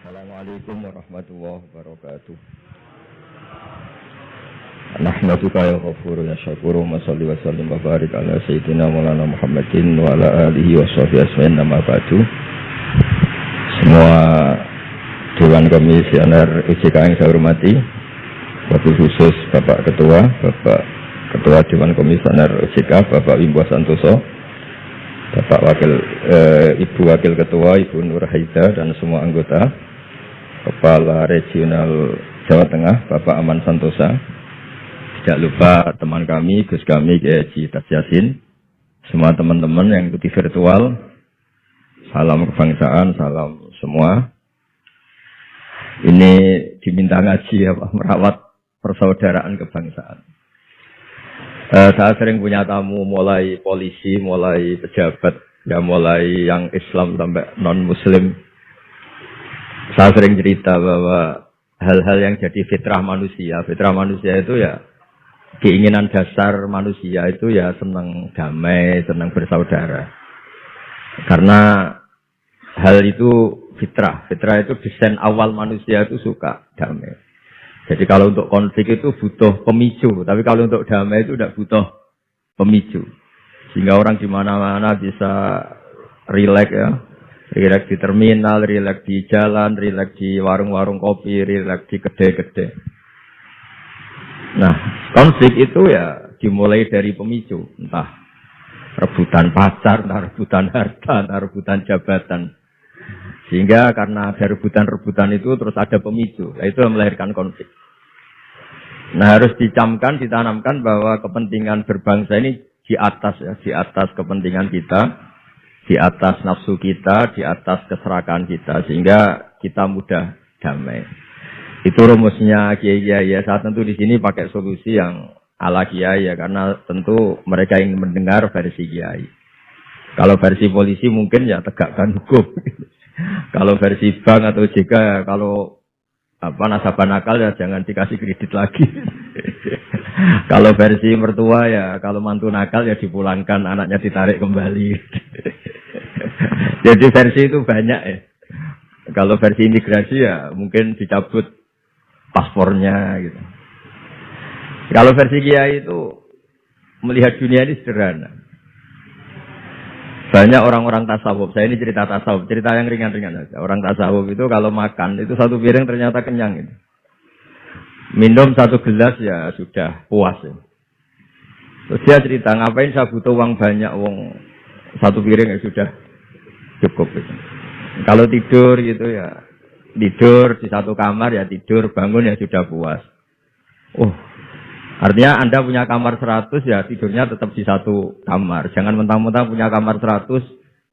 Assalamualaikum warahmatullahi wabarakatuh. Nahmaduka ya ghafuru ya syakuru wa salli wa sallim wa barik ala sayyidina maulana Muhammadin wa ala alihi wa sahbihi asma'in nama ba'du. Semua Dewan Komisioner UJK yang saya hormati, wabil khusus Bapak Ketua Dewan Komisioner UJK Bapak Wimbo Santoso, Bapak Ibu Wakil Ketua Ibu Nur Haida dan semua anggota, Kepala Regional Jawa Tengah Bapak Aman Santosa, tidak lupa teman kami, Gus kami Kiai Haji Tas Yasin, semua teman-teman yang ikuti virtual, salam kebangsaan, salam semua. Ini diminta ngaji ya Pak, merawat persaudaraan kebangsaan. Saya sering punya tamu mulai polisi, mulai pejabat, ya mulai yang Islam sampai non-Muslim. Saya sering cerita bahwa hal-hal yang jadi fitrah manusia itu ya keinginan dasar manusia itu ya senang damai, senang bersaudara. Karena hal itu fitrah itu desain awal manusia itu suka damai. Jadi kalau untuk konflik itu butuh pemicu, tapi kalau untuk damai itu tidak butuh pemicu. Sehingga orang di mana-mana bisa rileks ya. Rileks di terminal, rileks di jalan, rileks di warung-warung kopi, rileks di kedai-kedai. Nah, konflik itu ya dimulai dari pemicu. Entah rebutan pacar, entah rebutan harta, entah rebutan jabatan. Sehingga karena ada rebutan-rebutan itu terus ada pemicu. Nah, itu yang melahirkan konflik. Nah, harus dicamkan, ditanamkan bahwa kepentingan berbangsa ini di atas kepentingan kita, di atas nafsu kita, di atas keserakahan kita, sehingga kita mudah damai. Itu rumusnya kiai-kiai ya. Saya tentu di sini pakai solusi yang ala kiai ya, karena tentu mereka ingin mendengar versi kiai. Kalau versi polisi mungkin ya tegakkan hukum. Kalau versi bank atau JK ya, kalau nasabah nakal ya jangan dikasih kredit lagi. Kalau versi mertua ya, kalau mantu nakal ya dipulangkan, anaknya ditarik kembali. Jadi versi itu banyak ya. Kalau versi imigrasi ya mungkin dicabut paspornya gitu. Kalau versi kiai itu melihat dunia ini sederhana. Banyak orang-orang tasawuf, saya ini cerita tasawuf, cerita yang ringan-ringan saja. Orang tasawuf itu kalau makan, itu satu piring ternyata kenyang. Gitu. Minum satu gelas ya sudah puas. Ya. Terus dia cerita, ngapain saya butuh uang banyak, satu piring ya sudah cukup. Gitu. Kalau tidur gitu ya, tidur di satu kamar ya tidur, bangun ya sudah puas. Artinya Anda punya kamar 100 ya tidurnya tetap di satu kamar. Jangan mentang-mentang punya kamar 100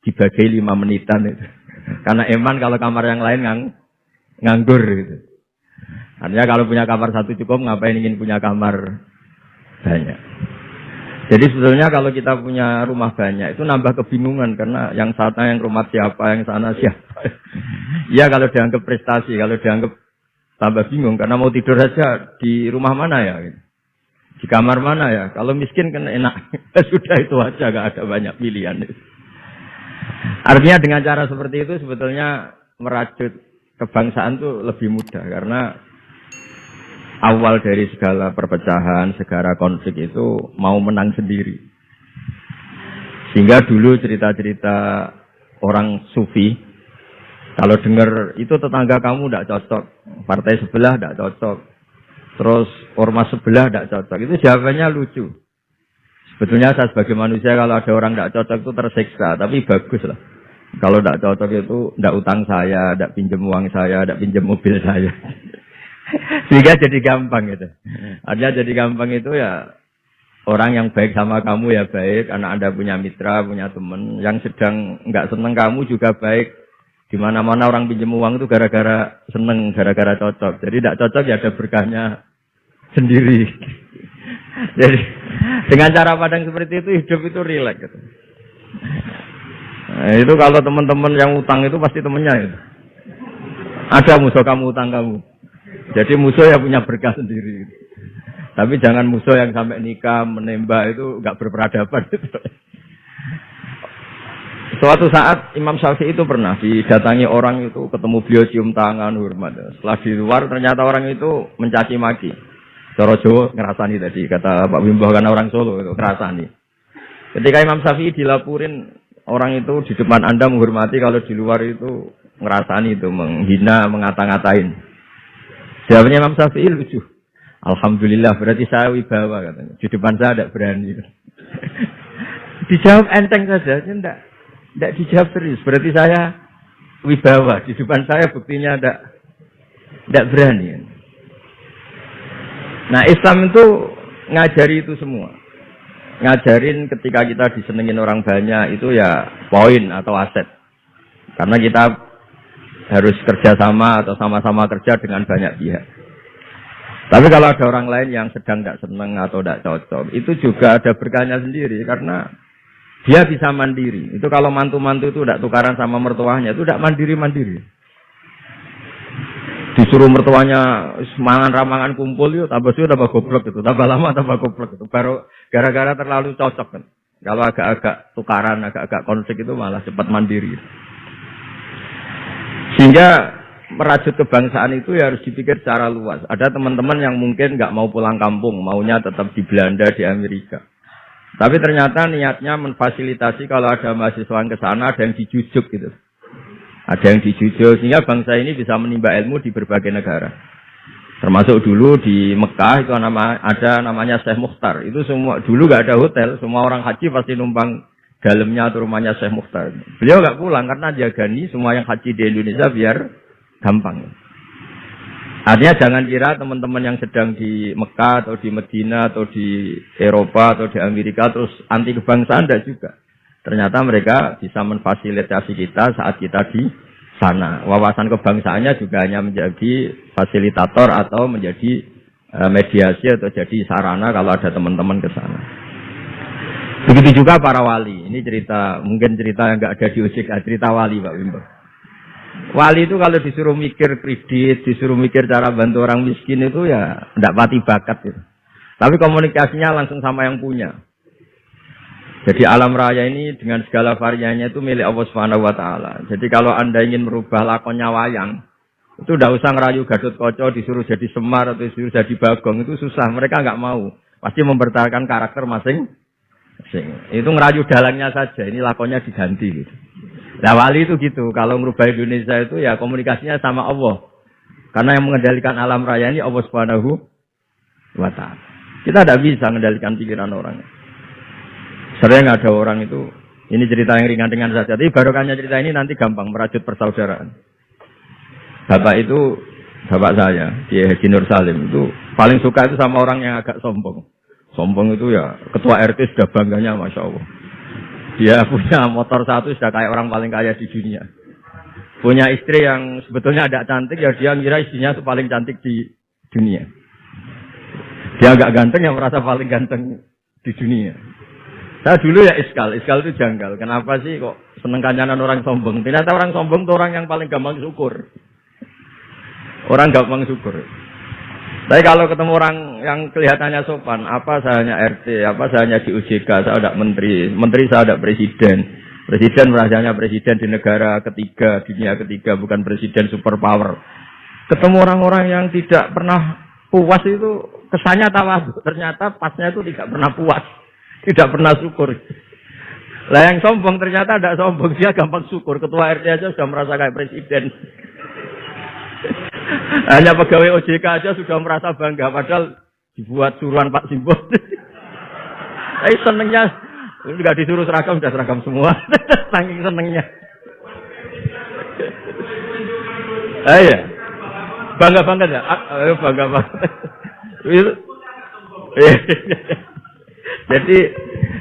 dibagi 5 menitan itu. Karena eman kalau kamar yang lain nganggur gitu. Artinya kalau punya kamar 1 cukup, ngapain ingin punya kamar banyak. Jadi sebetulnya kalau kita punya rumah banyak itu nambah kebingungan karena yang sana yang rumah siapa, yang sana siapa. Ya kalau dianggap prestasi, kalau dianggap tambah bingung karena mau tidur saja di rumah mana ya gitu. Di kamar mana ya? Kalau miskin kan enak. Sudah itu aja, gak ada banyak pilihan. Artinya dengan cara seperti itu sebetulnya merajut kebangsaan itu lebih mudah. Karena awal dari segala perpecahan, segala konflik itu mau menang sendiri. Sehingga dulu cerita-cerita orang sufi, kalau dengar itu tetangga kamu tidak cocok, partai sebelah tidak cocok, terus ormas sebelah tidak cocok. Itu jawabannya lucu. Sebetulnya saya sebagai manusia kalau ada orang tidak cocok itu tersiksa. Tapi bagus lah. Kalau tidak cocok itu tidak utang saya, tidak pinjam uang saya, tidak pinjam mobil saya. Sehingga jadi gampang gitu. Artinya jadi gampang itu ya orang yang baik sama kamu ya baik. Karena Anda punya mitra, punya teman. Yang sedang nggak seneng kamu juga baik. Di mana-mana orang pinjam uang itu gara-gara seneng, gara-gara cocok. Jadi tidak cocok ya ada berkahnya sendiri. Jadi dengan cara pandang seperti itu hidup itu rileks gitu. Nah, itu kalau teman-teman yang utang itu pasti temennya itu. Ada musuh kamu utang kamu. Jadi musuh ya punya berkah sendiri. Gitu. Tapi jangan musuh yang sampai nikah menembak itu enggak berperadaban gitu. Suatu saat Imam Syafi'i itu pernah didatangi orang itu, ketemu beliau cium tangan hormat. Setelah di luar ternyata orang itu mencaci maki. Cara Jawa ngerasani tadi kata Pak Wimbo karena orang Solo itu ngerasani. Ketika Imam Syafi'i dilaporin orang itu di depan Anda menghormati, kalau di luar itu ngerasani itu menghina, ngata-ngatain. Jawabnya Imam Syafi'i lucu. Alhamdulillah berarti saya wibawa katanya. Di depan saya tidak berani. Dijawab enteng saja, tidak dijawab serius. Berarti saya wibawa. Di depan saya buktinya tidak berani. Nah Islam itu ngajari itu semua. Ngajarin ketika kita disenengin orang banyak itu ya poin atau aset. Karena kita harus kerjasama atau sama-sama kerja dengan banyak pihak. Tapi kalau ada orang lain yang sedang tidak senang atau tidak cocok, itu juga ada berkahnya sendiri karena dia bisa mandiri. Itu kalau mantu-mantu itu tidak tukaran sama mertuanya, itu tidak mandiri-mandiri. Disuruh mertuanya semangan ramangan kumpul yuk, tambah sudah tambah goblok itu, tambah lama tambah goblok itu. Baru gara-gara terlalu cocok kan. Kalau agak-agak tukaran, agak-agak konflik itu malah cepat mandiri. Sehingga merajut kebangsaan itu ya harus dipikir secara luas. Ada teman-teman yang mungkin nggak mau pulang kampung, maunya tetap di Belanda, di Amerika. Tapi ternyata niatnya memfasilitasi kalau ada mahasiswa yang ke sana, ada yang dijujuk gitu. Ada yang dijujuk, sehingga bangsa ini bisa menimba ilmu di berbagai negara. Termasuk dulu di Mekah itu ada namanya Syekh Mukhtar. Itu semua dulu nggak ada hotel, semua orang haji pasti numpang dalamnya atau rumahnya Syekh Mukhtar. Beliau nggak pulang karena jagani semua yang haji di Indonesia biar gampang. Artinya jangan kira teman-teman yang sedang di Mekah atau di Medina atau di Eropa atau di Amerika terus anti kebangsaan, tidak juga. Ternyata mereka bisa memfasilitasi kita saat kita di sana. Wawasan kebangsaannya juga hanya menjadi fasilitator atau menjadi mediasi atau jadi sarana kalau ada teman-teman ke sana. Begitu juga para wali. Ini cerita, mungkin cerita yang nggak ada di OJK, cerita wali Pak Wimbo. Wali itu kalau disuruh mikir kredit, disuruh mikir cara bantu orang miskin itu ya tidak pati bakat gitu. Tapi komunikasinya langsung sama yang punya. Jadi alam raya ini dengan segala variannya itu milik Allah Subhanahu wa taala. Jadi kalau Anda ingin merubah lakonnya wayang, itu tidak usah ngerayu Gatot-Kaca disuruh jadi Semar atau disuruh jadi Bagong, itu susah. Mereka nggak mau. Pasti mempertahankan karakter masing-masing. Itu ngerayu dalangnya saja, ini lakonnya diganti gitu. Nah wali itu gitu, kalau merubah Indonesia itu ya komunikasinya sama Allah. Karena yang mengendalikan alam raya ini Allah Subhanahu wa taala. Kita tidak bisa mengendalikan pikiran orang. Sering ada orang itu, ini cerita yang ringan-ringan saja, tapi barokahnya cerita ini nanti gampang merajut persaudaraan. Bapak itu, bapak saya, Kiai Haji Nur Salim, itu paling suka itu sama orang yang agak sombong. Sombong itu ya, ketua RT sudah bangganya Masya Allah. Dia punya motor satu sudah kayak orang paling kaya di dunia. Punya istri yang sebetulnya ada cantik, ya dia ngira istrinya itu paling cantik di dunia. Dia agak ganteng yang merasa paling ganteng di dunia. Saya dulu ya iskal itu janggal. Kenapa sih kok seneng kancanan orang sombong? Ternyata orang sombong itu orang yang paling gampang syukur. Orang gampang syukur. Tapi kalau ketemu orang yang kelihatannya sopan, apa saya hanya RT, apa saya hanya di OJK, saya tidak menteri saya tidak presiden merasanya presiden di negara ketiga, dunia ketiga, bukan presiden superpower. Ketemu orang-orang yang tidak pernah puas itu kesannya tawadhu, ternyata pasnya itu tidak pernah puas. Tidak pernah syukur. Lah yang sombong ternyata tidak sombong, dia gampang syukur. Ketua RT aja sudah merasa kayak presiden. Hanya pegawai OJK aja sudah merasa bangga, padahal dibuat suruhan Pak Simbo. Tapi senengnya nggak disuruh seragam, sudah seragam semua. Saking senengnya. Iya. Bangga banget ya. Bangga banget. Jadi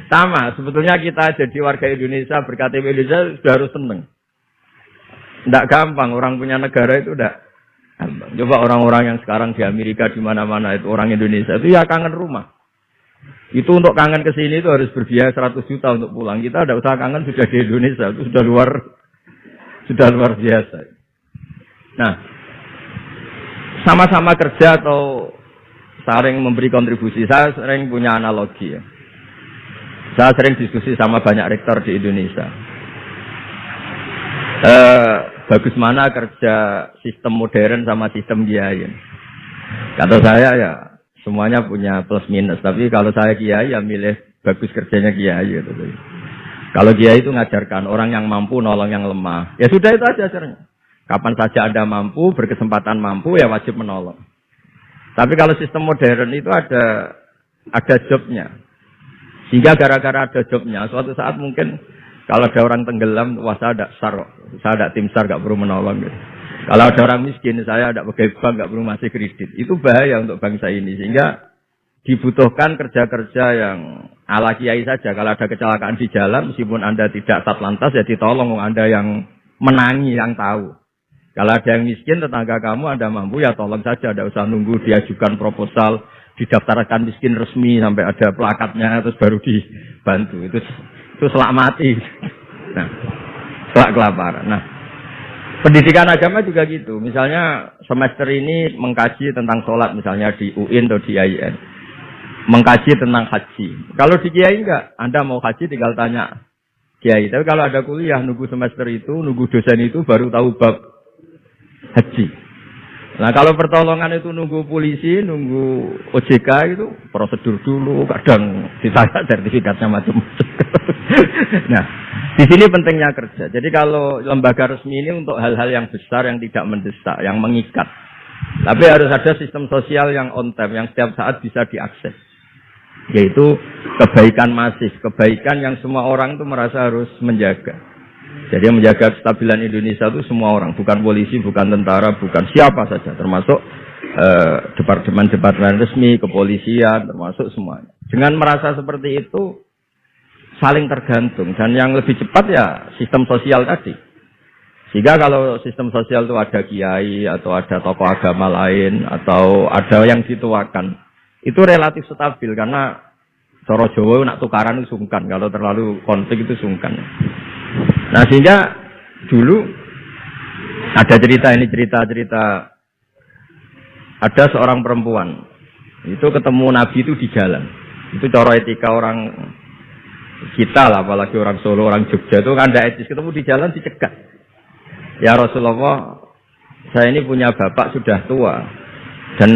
sama, sebetulnya kita jadi warga Indonesia, berKTP Indonesia sudah harus seneng. Tidak gampang, orang punya negara itu tidak gampang. Coba orang-orang yang sekarang di Amerika, di mana-mana itu orang Indonesia, itu ya kangen rumah. Itu untuk kangen ke sini itu harus berbiaya 100 juta untuk pulang. Kita tidak usah kangen, sudah di Indonesia, itu sudah luar biasa. Nah, sama-sama kerja atau saling memberi kontribusi. Saya sering punya analogi ya. Saya sering diskusi sama banyak rektor di Indonesia. Bagus mana kerja sistem modern sama sistem kiai. Kata saya ya semuanya punya plus minus. Tapi kalau saya kiai ya milih bagus kerjanya kiai gitu. Kalau kiai itu ngajarkan orang yang mampu nolong yang lemah. Ya sudah itu aja ajarnya. Kapan saja Anda mampu, berkesempatan mampu ya wajib menolong. Tapi kalau sistem modern itu ada jobnya. Sehingga gara-gara ada jobnya, suatu saat mungkin kalau ada orang tenggelam, wah saya ada SAR, saya ada tim SAR gak perlu menolong. Gitu. Kalau ada orang miskin, saya ada pegawai bank gak perlu ngasih kredit. Itu bahaya untuk bangsa ini. Sehingga dibutuhkan kerja-kerja yang ala kiai saja. Kalau ada kecelakaan di jalan, meskipun Anda tidak satlantas, ya ditolong Anda yang menangi, yang tahu. Kalau ada yang miskin, tetangga kamu Anda mampu, ya tolong saja. Tidak usah nunggu diajukan proposal, didaftarkan miskin resmi, sampai ada plakatnya, terus baru dibantu. Itu selak mati. Nah, selak kelaparan. Nah, pendidikan agama juga gitu. Misalnya semester ini mengkaji tentang sholat, misalnya di UIN atau di IAIN. Mengkaji tentang haji. Kalau di kiai enggak, Anda mau haji tinggal tanya kiai. Tapi kalau ada kuliah, nunggu semester itu, nunggu dosen itu baru tahu bab haji. Nah kalau pertolongan itu nunggu polisi, nunggu OJK itu prosedur dulu, kadang ditanya sertifikatnya macam-macam. Nah, di sini pentingnya kerja. Jadi kalau lembaga resmi ini untuk hal-hal yang besar, yang tidak mendesak, yang mengikat. Tapi harus ada sistem sosial yang on time, yang setiap saat bisa diakses. Yaitu kebaikan masif, kebaikan yang semua orang itu merasa harus menjaga. Jadi yang menjaga kestabilan Indonesia itu semua orang, bukan polisi, bukan tentara, bukan siapa saja, termasuk departemen-departemen resmi, kepolisian, termasuk semuanya. Dengan merasa seperti itu, saling tergantung. Dan yang lebih cepat ya sistem sosial tadi. Sehingga kalau sistem sosial itu ada kiai, atau ada tokoh agama lain, atau ada yang dituakan, itu relatif stabil. Karena cara Jawa nak tukaran itu sungkan, kalau terlalu konflik itu sungkan. Nah sehingga dulu ada cerita ada seorang perempuan itu ketemu Nabi itu di jalan. Itu cara etika orang kita lah, apalagi orang Solo, orang Jogja itu kan ada etis, ketemu di jalan dicegat. Ya Rasulullah, saya ini punya bapak sudah tua dan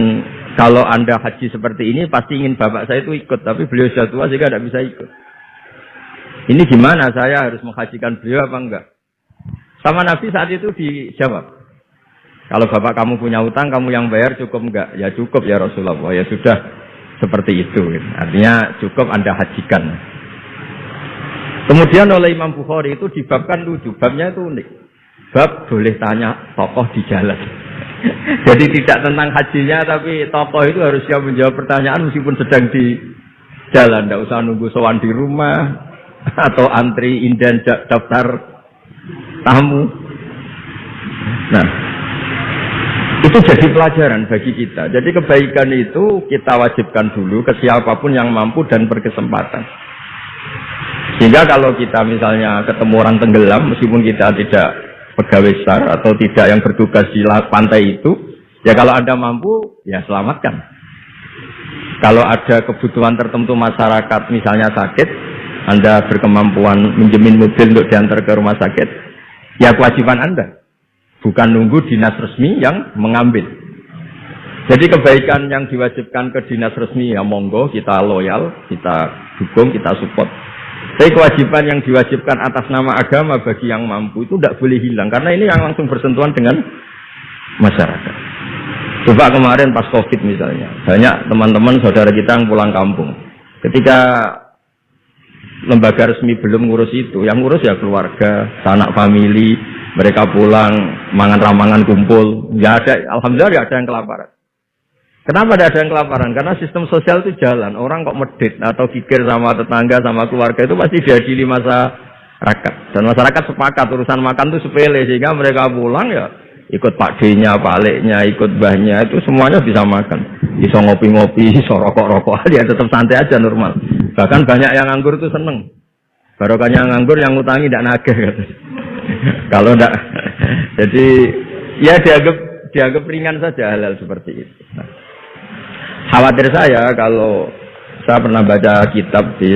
kalau Anda haji seperti ini pasti ingin bapak saya itu ikut, tapi beliau sudah tua sehingga tidak bisa ikut. Ini gimana, saya harus menghajikan beliau apa enggak? Sama Nabi saat itu dijawab, kalau bapak kamu punya utang, kamu yang bayar cukup enggak? Ya cukup ya Rasulullah. Ya sudah, seperti itu. Artinya cukup Anda hajikan. Kemudian oleh Imam Bukhari itu dibabkan lucu, babnya itu unik. Bab boleh tanya tokoh di jalan. Jadi tidak tentang hajinya, tapi tokoh itu harus siap menjawab pertanyaan meskipun sedang di jalan. Tidak usah nunggu sowan di rumah atau antri inden daftar tamu. Nah, itu jadi pelajaran bagi kita. Jadi kebaikan itu kita wajibkan dulu ke siapapun yang mampu dan berkesempatan. Sehingga kalau kita misalnya ketemu orang tenggelam, meskipun kita tidak pegawai SAR atau tidak yang bertugas di pantai itu, ya kalau Anda mampu, ya selamatkan. Kalau ada kebutuhan tertentu masyarakat, misalnya sakit, Anda berkemampuan minjemin mobil untuk diantar ke rumah sakit, ya kewajiban Anda. Bukan nunggu dinas resmi yang mengambil. Jadi kebaikan yang diwajibkan ke dinas resmi, ya monggo, kita loyal, kita dukung, kita support. Tapi kewajiban yang diwajibkan atas nama agama bagi yang mampu itu tidak boleh hilang. Karena ini yang langsung bersentuhan dengan masyarakat. Coba kemarin pas COVID misalnya, banyak teman-teman saudara kita yang pulang kampung. Ketika lembaga resmi belum ngurus itu, yang ngurus ya keluarga, sanak famili, mereka pulang, mangan ramangan kumpul, ya ada, alhamdulillah ada yang kelaparan. Kenapa ada yang kelaparan? Karena sistem sosial itu jalan, orang kok medit atau kikir sama tetangga, sama keluarga itu pasti diadili masyarakat. Dan masyarakat sepakat, urusan makan itu sepele, sehingga mereka pulang ya ikut Pak D-nya, Pak Lek-nya, ikut Mbahnya, itu semuanya bisa makan. Bisa ngopi-ngopi, bisa rokok-rokok, ya tetap santai aja normal. Bahkan banyak yang nganggur itu seneng. Barokahnya nganggur yang ngutangi tidak nagih. Kalau tidak, jadi ya dianggap ringan saja hal-hal seperti itu. Nah, khawatir saya kalau saya pernah baca kitab di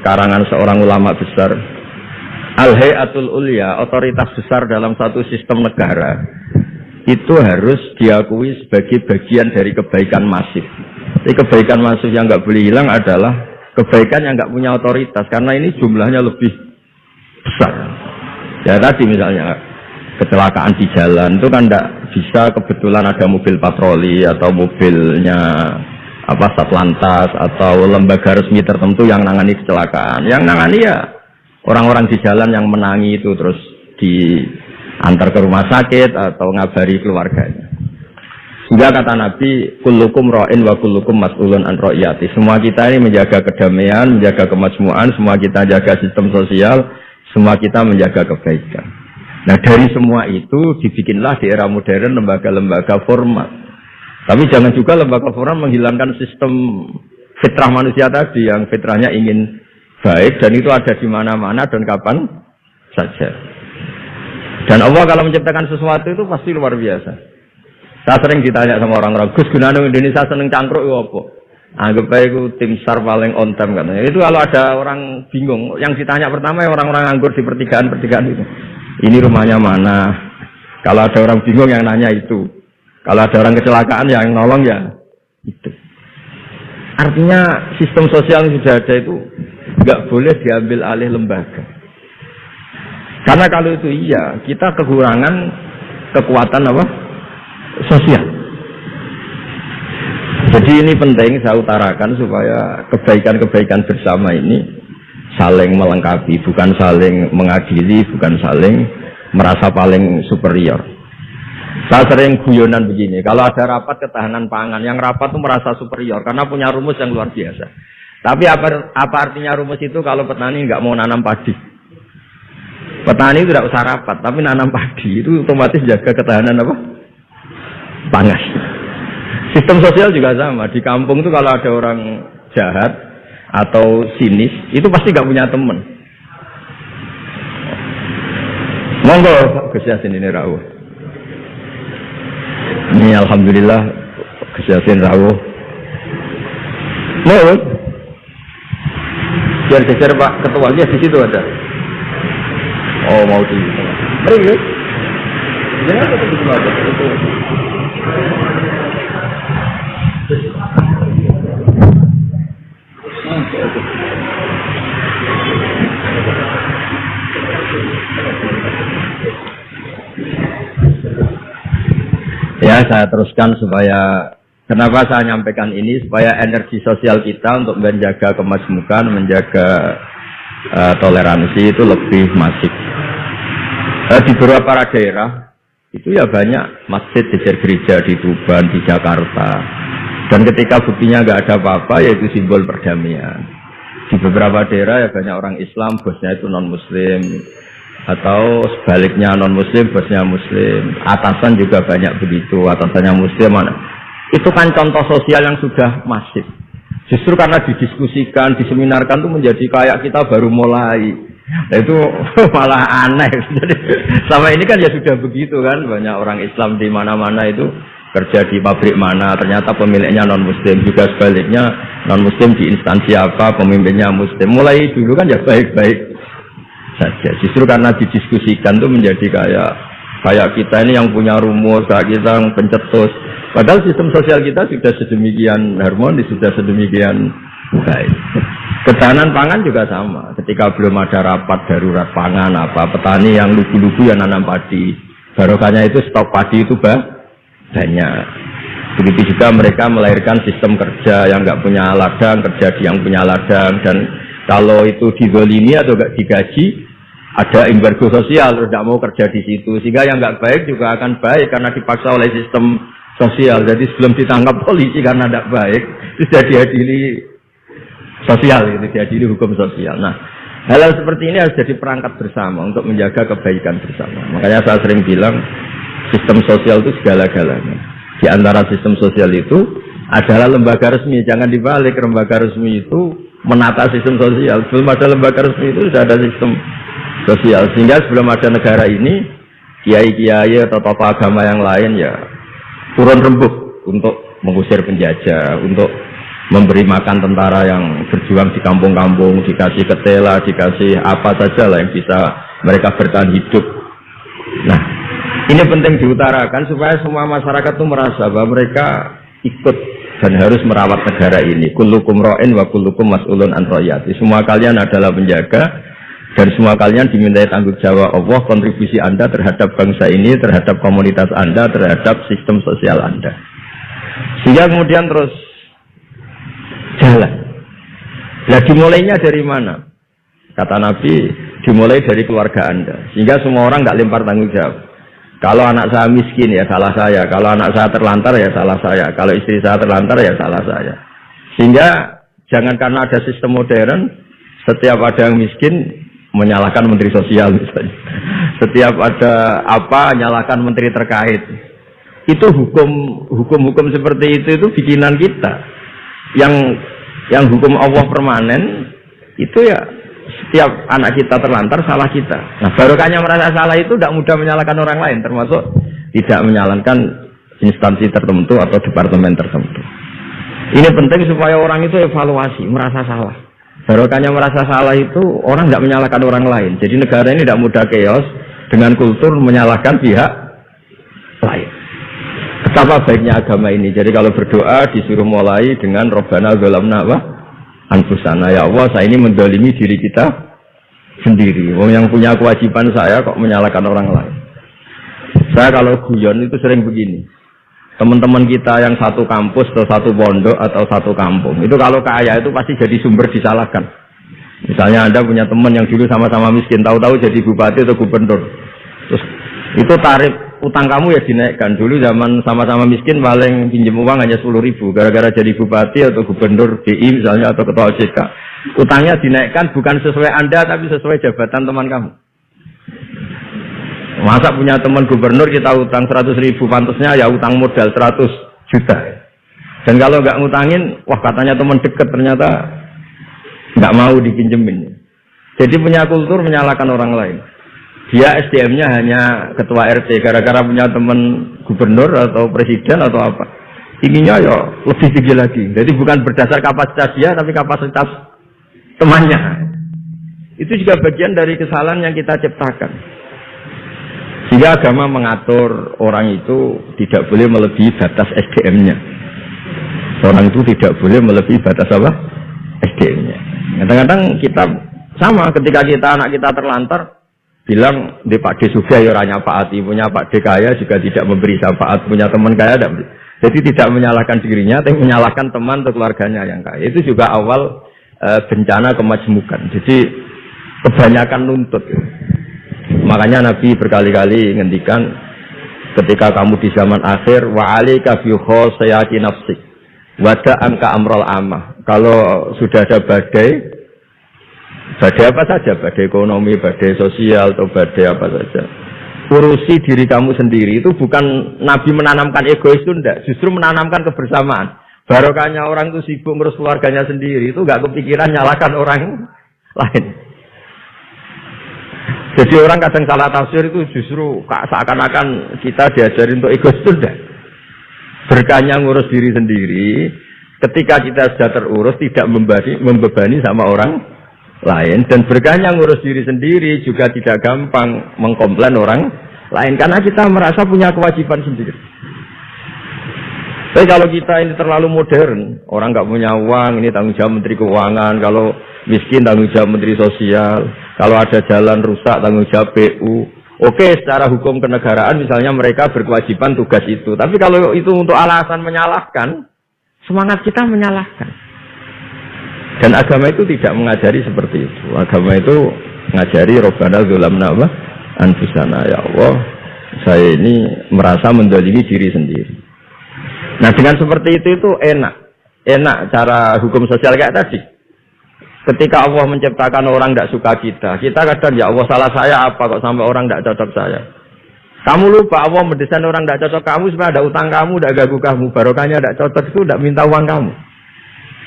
karangan seorang ulama besar, Al-Hayatul Ulya, otoritas besar dalam satu sistem negara, itu harus diakui sebagai bagian dari kebaikan masif. Jadi kebaikan masif yang nggak boleh hilang adalah kebaikan yang nggak punya otoritas, karena ini jumlahnya lebih besar. Ya tadi misalnya kecelakaan di jalan itu kan nggak bisa kebetulan ada mobil patroli atau mobilnya Satlantas atau lembaga resmi tertentu yang nangani kecelakaan. Yang nangani ya orang-orang di jalan yang menangi itu terus diantar ke rumah sakit atau ngabari keluarganya. Sehingga kata Nabi, kullukum ra'in wa kullukum mas'ulun an ra'iyati. Semua kita ini menjaga kedamaian, menjaga kemakmuran, semua kita jaga sistem sosial, semua kita menjaga kebaikan. Nah dari semua itu dibikinlah di era modern lembaga-lembaga formal. Tapi jangan juga lembaga formal menghilangkan sistem fitrah manusia tadi yang fitrahnya ingin baik dan itu ada di mana-mana dan kapan saja. Dan Allah kalau menciptakan sesuatu itu pasti luar biasa. Saya sering ditanya sama orang-orang, Gus gunane Indonesia seneng cangkruk itu apa? Anggap aja itu tim SAR paling on time katanya. Itu kalau ada orang bingung, yang ditanya pertama orang-orang nganggur di pertigaan itu. Ini rumahnya mana? Kalau ada orang bingung yang nanya itu. Kalau ada orang kecelakaan yang nolong ya itu. Artinya sistem sosial yang sudah ada itu nggak boleh diambil alih lembaga. Karena kalau itu iya, kita kekurangan kekuatan sosial. Jadi ini penting saya utarakan supaya kebaikan-kebaikan bersama ini saling melengkapi, bukan saling mengadili, bukan saling merasa paling superior. Saya sering guyonan begini, kalau ada rapat ketahanan pangan, yang rapat itu merasa superior karena punya rumus yang luar biasa. Tapi apa artinya rumus itu kalau petani nggak mau nanam padi? Petani itu tidak usah rapat, tapi nanam padi itu otomatis jaga ketahanan pangan. Sistem sosial juga sama. Di kampung itu kalau ada orang jahat atau sinis, itu pasti nggak punya teman. Monggo Gus Yasin ini rawuh. Ini alhamdulillah Gus Yasin rawuh. Mau? Biar geser Pak Ketuanya di situ ada. Oh mau di. Mari ya. Jangan tetap di bawah itu. Ya saya teruskan supaya kenapa saya nyampaikan ini supaya energi sosial kita untuk menjaga kemasmukan, menjaga toleransi itu lebih masif. Di beberapa daerah itu ya banyak masjid, gereja di Tuban, di Jakarta. Dan ketika buktinya nggak ada apa-apa, yaitu simbol perdamaian. Di beberapa daerah ya banyak orang Islam, bosnya itu non-Muslim. Atau sebaliknya non-Muslim, bosnya Muslim. Atasan juga banyak begitu, atasannya Muslim. Itu kan contoh sosial yang sudah masif. Justru karena didiskusikan, diseminarkan itu menjadi kayak kita baru mulai. Nah itu malah aneh. Jadi selama ini kan ya sudah begitu kan, banyak orang Islam di mana-mana itu kerja di pabrik mana, ternyata pemiliknya non-Muslim, juga sebaliknya non-Muslim di instansi apa, pemimpinnya Muslim. Mulai dulu kan ya baik-baik saja. Justru karena didiskusikan tuh menjadi kayak kita ini yang punya rumus, kayak kita yang pencetus. Padahal sistem sosial kita sudah sedemikian harmonis, sudah sedemikian baik. Ketahanan pangan juga sama. Ketika belum ada rapat darurat pangan petani yang lugu-lugu yang nanam padi, barokahnya itu stok padi itu banyak. Begitu juga mereka melahirkan sistem kerja yang nggak punya ladang, kerja di yang punya ladang, dan kalau itu dizolimi atau nggak digaji, ada embargo sosial, terus tidak mau kerja di situ. Sehingga yang nggak baik juga akan baik karena dipaksa oleh sistem sosial. Jadi sebelum ditangkap polisi karena tidak baik, itu sudah diadili sosial, itu diadili hukum sosial. Nah, hal-hal seperti ini harus jadi perangkat bersama untuk menjaga kebaikan bersama. Makanya saya sering bilang sistem sosial itu segala-galanya. Di antara sistem sosial itu adalah lembaga resmi. Jangan dibalik, lembaga resmi itu menata sistem sosial. Sebelum ada lembaga resmi itu sudah ada sistem sosial. Sehingga sebelum ada negara ini, kiai-kiai atau tokoh agama yang lain ya turun rembuk untuk mengusir penjajah, untuk memberi makan tentara yang berjuang di kampung-kampung, dikasih ketela, dikasih apa saja lah yang bisa mereka bertahan hidup. Nah, ini penting diutarakan supaya semua masyarakat itu merasa bahwa mereka ikut dan harus merawat negara ini. Kullukum ra'in wa kullukum mas'ulun an ra'iyati. Semua kalian adalah penjaga dan semua kalian dimintai tanggung jawab Allah, kontribusi Anda terhadap bangsa ini, terhadap komunitas Anda, terhadap sistem sosial Anda. Sehingga kemudian terus jalan. Nah, dimulainya dari mana? Kata Nabi, dimulai dari keluarga Anda. Sehingga semua orang nggak lempar tanggung jawab. Kalau anak saya miskin ya salah saya. Kalau anak saya terlantar ya salah saya. Kalau istri saya terlantar ya salah saya. Sehingga jangan karena ada sistem modern, setiap ada yang miskin menyalahkan menteri sosial misalnya. Setiap ada apa nyalahkan menteri terkait. Itu hukum seperti itu bikinan kita. Yang hukum Allah permanen itu ya setiap anak kita terlantar salah kita. Nah, barokahnya merasa salah itu tidak mudah menyalahkan orang lain, termasuk tidak menyalahkan instansi tertentu atau departemen tertentu. Ini penting supaya orang itu evaluasi, merasa salah. Barokahnya merasa salah itu orang tidak menyalahkan orang lain. Jadi negara ini tidak mudah chaos dengan kultur menyalahkan pihak lain. Betapa baiknya agama ini. Jadi kalau berdoa disuruh mulai dengan Rabbana zalamna anfusana, ya Allah saya ini mendolimi diri kita sendiri. Yang punya kewajiban saya kok menyalahkan orang lain. Saya kalau guyon itu sering begini. Teman-teman kita yang satu kampus atau satu pondok atau satu kampung itu kalau kaya itu pasti jadi sumber disalahkan. Misalnya Anda punya teman yang dulu sama-sama miskin, tahu-tahu jadi bupati atau gubernur. Terus itu tarif utang kamu ya dinaikkan. Dulu zaman sama-sama miskin paling pinjam uang hanya 10.000. Gara-gara jadi bupati atau gubernur BI misalnya atau ketua OJK, utangnya dinaikkan bukan sesuai Anda tapi sesuai jabatan teman kamu. Masa punya teman gubernur kita utang 100.000, pantasnya ya utang modal 100 juta. Dan kalau nggak ngutangin, wah katanya teman dekat ternyata nggak mau dipinjemin. Jadi punya kultur menyalahkan orang lain. Dia SDM-nya hanya ketua RT gara-gara punya teman gubernur atau presiden atau apa. Inginnya ya lebih tinggi lagi. Jadi bukan berdasar kapasitas dia tapi kapasitas temannya. Itu juga bagian dari kesalahan yang kita ciptakan. Sehingga agama mengatur orang itu tidak boleh melebihi batas SDM-nya. Orang itu tidak boleh melebihi batas apa? SDM-nya. Kadang-kadang kita sama ketika anak kita terlantar, bilang di Pak D Sugih ya orangnya Pak Ati, punya Pak D kaya juga tidak memberi syafaat, punya teman kaya tidak beri. Jadi tidak menyalahkan dirinya, tapi menyalahkan teman atau keluarganya yang kaya. Itu juga awal bencana kemajmukan. Jadi kebanyakan nuntut. Makanya Nabi berkali-kali ngendikan ketika kamu di zaman akhir wa alika bi khosayati nafsik wada anka amrul amah. Kalau sudah ada badai apa saja, badai ekonomi, badai sosial atau badai apa saja, urusi diri kamu sendiri. Itu bukan Nabi menanamkan egois itu enggak, justru menanamkan kebersamaan. Barokahnya orang itu sibuk ngurus keluarganya sendiri, itu enggak kepikiran nyalakan orang lain. Jadi orang kadang salah tafsir itu justru seakan-akan kita diajarin untuk egois itu enggak. Berkahnya ngurus diri sendiri, ketika kita sudah terurus tidak membebani sama orang lain, dan berkahnya ngurus diri sendiri juga tidak gampang mengkomplain orang lain karena kita merasa punya kewajiban sendiri. Tapi kalau kita ini terlalu modern, orang nggak punya uang, ini tanggung jawab Menteri Keuangan, kalau miskin tanggung jawab Menteri Sosial, kalau ada jalan rusak tanggung jawab PU. Oke, secara hukum kenegaraan misalnya mereka berkewajiban tugas itu, tapi kalau itu untuk alasan menyalahkan, semangat kita menyalahkan. Dan agama itu tidak mengajari seperti itu. Agama itu mengajari Rabbana zalamna anfusana, ya Allah saya ini merasa mendolimi diri sendiri. Nah dengan seperti itu enak cara hukum sosial kayak tadi. Ketika Allah menciptakan orang tidak suka kita kadang ya Allah salah saya apa kok sampai orang tidak cocok saya. Kamu lupa Allah mendesain orang tidak cocok kamu supaya ada utang kamu, tidak ganggu kamu. Barokahnya tidak cocok itu tidak minta uang kamu.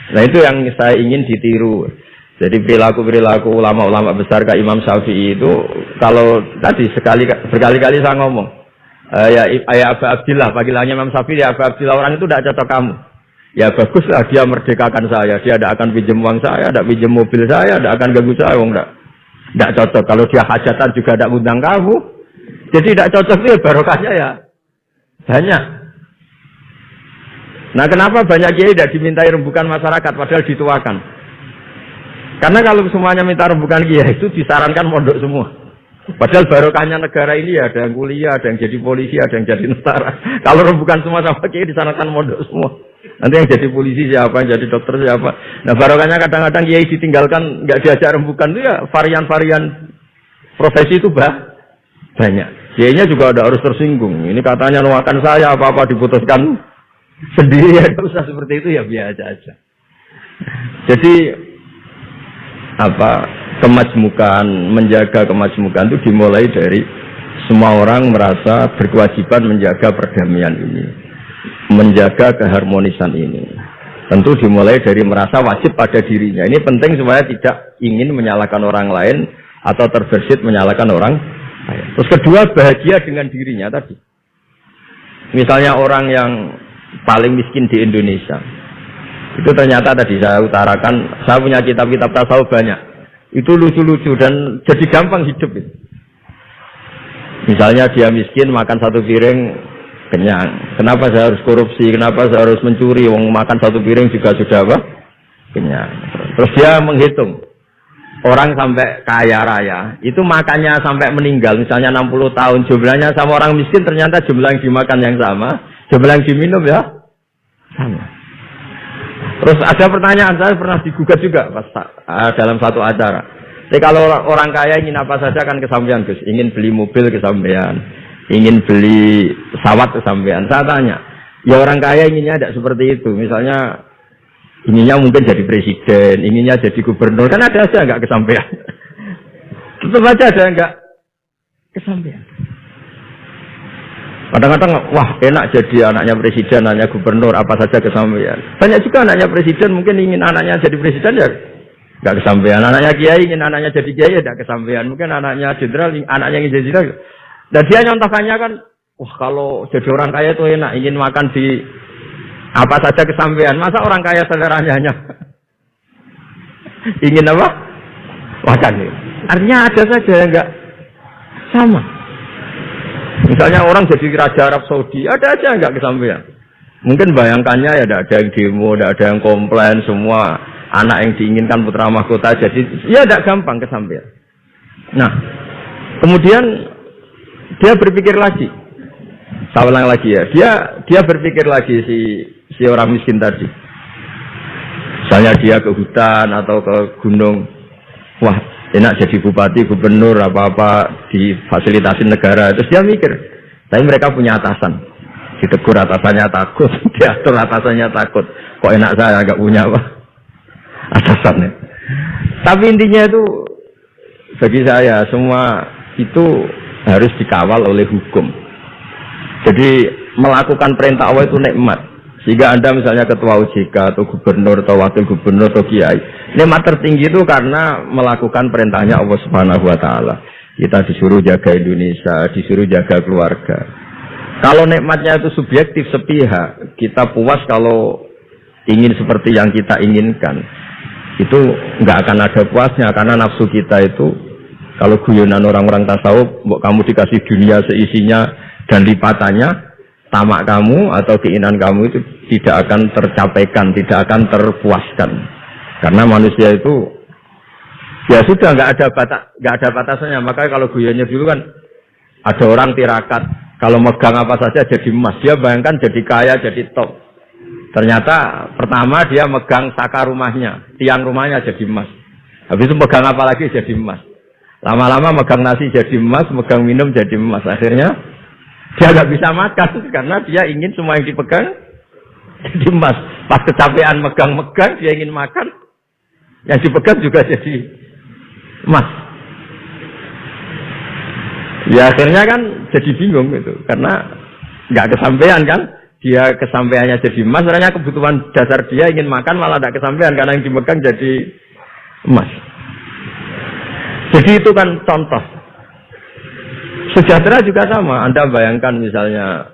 Nah itu yang saya ingin ditiru. Jadi perilaku ulama-ulama besar kayak Imam Syafi'i itu, kalau tadi berkali-kali saya ngomong, ya Abu Abdillah, panggilannya Imam Syafi'i, ya Abu Abdillah, orang itu tidak cocok kamu. Ya baguslah dia merdekakan saya. Dia tidak akan pinjam uang saya, tidak pinjam mobil saya, tidak akan ganggu saya. Tidak cocok. Kalau dia hajatan juga tidak undang kamu. Jadi tidak cocok itu barokahnya ya banyak. Nah kenapa banyak kiai tidak dimintai rembukan masyarakat padahal dituakan? Karena kalau semuanya minta rembukan kiai itu disarankan mondok semua. Padahal barokahnya negara ini ada yang kuliah, ada yang jadi polisi, ada yang jadi tentara. Kalau rembukan semua sama kiai disarankan mondok semua. Nanti yang jadi polisi siapa, yang jadi dokter siapa. Nah barokahnya kadang-kadang kiai ditinggalkan, nggak diajak rembukan itu ya varian-varian profesi itu banyak. Kiainya juga ada harus tersinggung. Ini katanya nuakan saya apa-apa diputuskan sendiri ya usah seperti itu ya biasa aja. Jadi kemajmukan, menjaga kemajmukan itu dimulai dari semua orang merasa berkewajiban menjaga perdamaian ini, menjaga keharmonisan ini. Tentu dimulai dari merasa wajib pada dirinya. Ini penting supaya tidak ingin menyalahkan orang lain atau terbersit menyalahkan orang lain. Terus kedua, bahagia dengan dirinya tadi. Misalnya orang yang paling miskin di Indonesia, itu ternyata tadi saya utarakan, saya punya kitab-kitab tasawuf banyak. Itu lucu-lucu dan jadi gampang hidup itu. Misalnya dia miskin makan satu piring kenyang. Kenapa saya harus korupsi? Kenapa saya harus mencuri? Wong makan satu piring juga sudah kenyang. Terus dia menghitung orang sampai kaya raya itu makannya sampai meninggal, misalnya 60 tahun, jumlahnya sama orang miskin ternyata jumlah yang dimakan yang sama, jumlah yang diminum ya sama. Terus ada pertanyaan, saya pernah digugat juga pas dalam satu acara. Jadi kalau orang kaya ingin apa saja kan kesampean, Gus. Ingin beli mobil kesampean, ingin beli pesawat kesampean. Saya tanya, ya orang kaya inginnya tidak seperti itu. Misalnya inginnya mungkin jadi presiden, inginnya jadi gubernur, kan ada aja nggak kesampean. Tetap aja ada nggak kesampean. Kadang-kadang, wah enak jadi anaknya presiden, anaknya gubernur, apa saja kesampean. Banyak juga anaknya presiden mungkin ingin anaknya jadi presiden ya nggak kesampean. Anaknya kiai ingin anaknya jadi kiai ya nggak kesampean. Mungkin anaknya jenderal, anaknya ingin jadi jenderal. Dan dia nyontohkannya kan, wah kalau jadi orang kaya itu enak, ingin makan di apa saja kesampean. Masa orang kaya seleranya hanya ingin apa? Makan. Artinya ada saja yang nggak sama. Misalnya orang jadi raja Arab Saudi, ada aja nggak kesampean. Mungkin bayangkannya ya ada yang demo, ada yang komplain, semua anak yang diinginkan putra mahkota jadi ya tidak gampang kesampean. Nah, kemudian dia berpikir lagi. Saya ulang lagi ya, dia berpikir lagi si orang miskin tadi. Misalnya dia ke hutan atau ke gunung, wah enak jadi bupati, gubernur, apa-apa difasilitasi negara. Terus dia mikir, tapi mereka punya atasan. Ditegur atasannya takut, diatur atasannya takut. Kok enak saya nggak punya apa atasannya. Tapi intinya itu, bagi saya semua itu harus dikawal oleh hukum. Jadi melakukan perintah Allah itu nikmat. Sehingga Anda misalnya ketua OJK atau gubernur atau wakil gubernur atau kiai, nikmat tertinggi itu karena melakukan perintahnya Allah Subhanahu wa taala. Kita disuruh jaga Indonesia, disuruh jaga keluarga. Kalau nikmatnya itu subjektif sepihak, kita puas kalau ingin seperti yang kita inginkan. Itu enggak akan ada puasnya karena nafsu kita itu kalau guyonan orang-orang tasawuf, kamu dikasih dunia seisinya dan lipatannya, tamak kamu atau keinginan kamu itu tidak akan tercapaikan, tidak akan terpuaskan. Karena manusia itu ya sudah nggak ada batasannya. Makanya kalau guyonnya dulu kan ada orang tirakat, kalau megang apa saja jadi emas. Dia bayangkan jadi kaya, jadi top. Ternyata pertama dia megang saka rumahnya, tiang rumahnya jadi emas. Habis itu megang apa lagi jadi emas. Lama-lama megang nasi jadi emas, megang minum jadi emas. Akhirnya dia nggak bisa makan karena dia ingin semua yang dipegang jadi emas. Pas kecapean megang-megang dia ingin makan, yang dipegang juga jadi emas. Ya akhirnya kan jadi bingung gitu karena nggak kesampaian kan. Dia kesampaiannya jadi emas, sebenarnya kebutuhan dasar dia ingin makan malah tidak kesampaian karena yang dipegang jadi emas. Jadi itu kan contoh. Sejahtera juga sama. Anda bayangkan misalnya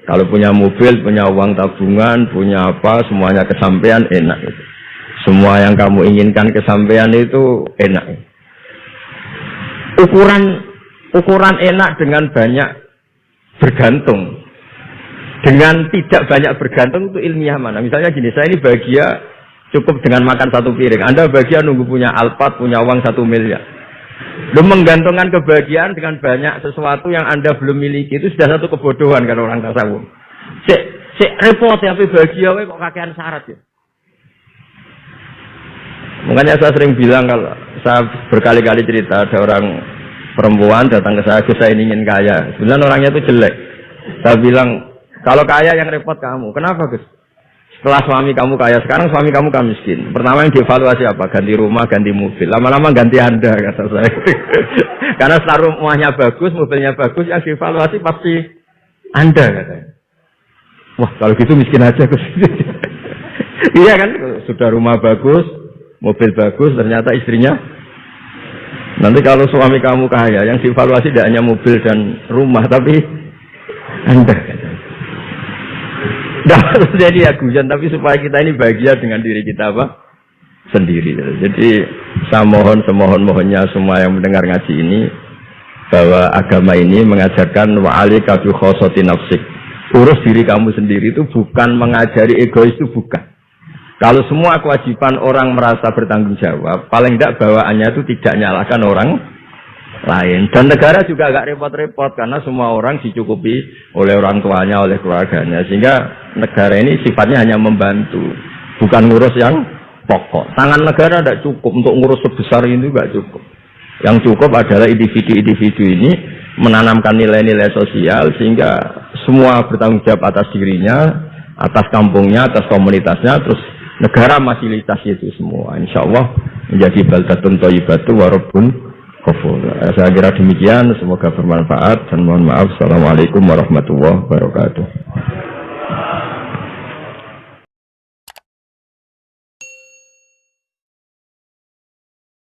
Kalau punya mobil, punya uang tabungan, punya apa, semuanya kesampaian enak. Gitu. Semua yang kamu inginkan kesampaian itu enak. Ukuran enak dengan banyak bergantung. Dengan tidak banyak bergantung itu ilmiah mana? Misalnya gini, saya ini bahagia cukup dengan makan satu piring. Anda bahagia nunggu punya Alphard, punya uang 1 miliar. Lu menggantungkan kebahagiaan dengan banyak sesuatu yang Anda belum miliki itu sudah satu kebodohan kan orang tasawuf. Cek repot ya, tapi bahagia kok kakean syarat ya. Makanya saya sering bilang kalau saya berkali-kali cerita ada orang perempuan datang ke saya ingin kaya. Sebenarnya orangnya itu jelek. Saya bilang kalau kaya yang repot kamu. Kenapa Gus? Setelah suami kamu kaya, sekarang suami kamu kan miskin. Pertama yang dievaluasi apa? Ganti rumah, ganti mobil. Lama-lama ganti Anda, kata saya. Karena setelah rumahnya bagus, mobilnya bagus, yang dievaluasi pasti Anda, katanya. Wah, kalau gitu miskin aja, Gus. Iya kan? Sudah rumah bagus, mobil bagus, ternyata istrinya. Nanti kalau suami kamu kaya, yang dievaluasi tidak hanya mobil dan rumah, tapi Anda, katanya. Tidak terjadi ya guyon, tapi supaya kita ini bahagia dengan diri kita apa? Sendiri. Jadi saya mohon semohon-mohonnya semua yang mendengar ngaji ini bahwa agama ini mengajarkan wa'alika bi khossati nafsik. Urus diri kamu sendiri itu bukan mengajari egois, itu bukan. Kalau semua kewajiban orang merasa bertanggung jawab, paling tidak bawaannya itu tidak nyalahkan orang lain. Dan negara juga agak repot-repot karena semua orang dicukupi oleh orang tuanya, oleh keluarganya, sehingga negara ini sifatnya hanya membantu, bukan ngurus yang pokok. Tangan negara tidak cukup untuk ngurus sebesar ini, juga cukup. Yang cukup adalah individu-individu ini menanamkan nilai-nilai sosial sehingga semua bertanggung jawab atas dirinya, atas kampungnya, atas komunitasnya, terus negara fasilitasi itu semua. Insya Allah menjadi baldatun thayyibatu wa rabbun ghafur. Saya kira demikian, semoga bermanfaat dan mohon maaf. Assalamualaikum warahmatullahi wabarakatuh.